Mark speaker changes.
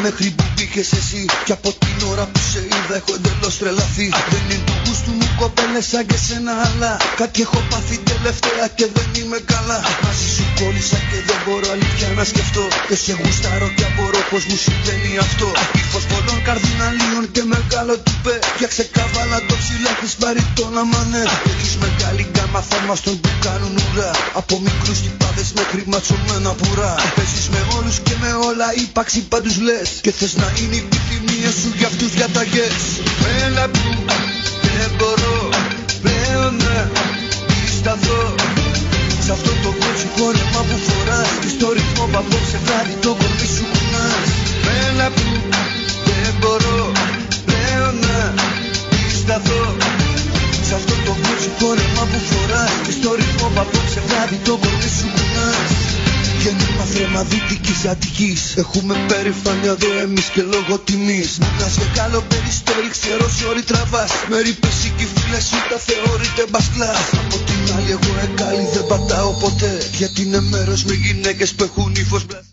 Speaker 1: μέχρι που μπήκες εσύ. Κι από την ώρα που σε είδα έχω εντελώς τρελαθεί. Δεν είναι του γούστου μου κοπέλες σαν και σένα, αλλά κάτι έχω πάθει τελευταία και δεν είμαι καλά. Μαζί σου κόλλησα και δεν μπορώ αλήθεια να σκεφτώ. Και σε γουστάρω κι απορώ πως μου συμβαίνει αυτό. Ήφος πολλών καρδιναλίων και μεγάλο τουπέ. Φτιάξε καβάλα το ψηλά της μπαριτόνα μανέ. Έχεις μεγάλη γκάμα θαύμαστον που κάνουν ουρά. Από μικρούς τυπάδες μέχρι ματσωμένα πουρά. Παίζεις με όλους και με όλα, ύπαρξη πάντους λες. Και θες να είναι η επιθυμία σου για αυτούς διαταγές. Έλα που δεν μπορώ πλέον να σταθώ σ' αυτό το κότσι φόρεμα που φοράς. Και στο ρυθμό που απόψε βράδυ το κορμί σου κουνάς. Έλα που δεν μπορώ πλέον να σταθώ σ' αυτό το κότσι φόρεμα που φοράς. Και στο ρυθμό που απόψε βράδυ το κορμί σου κουνάς. Γέννημα θρέμα Δυτικής Αττικής. Έχουμε περηφάνεια εδώ εμείς και λόγω τιμής. Μουνάς και καλό περιστέρι, ξέρω σε όλη τραβάς. Με ρίπες ή κι οι φίλες σου τα θεωρείτε μπασκλάς. Από την άλλη εγώ εγκάλι δεν πατάω ποτέ, γιατί είναι μέρος με γυναίκες που έχουν ύφος μπλα.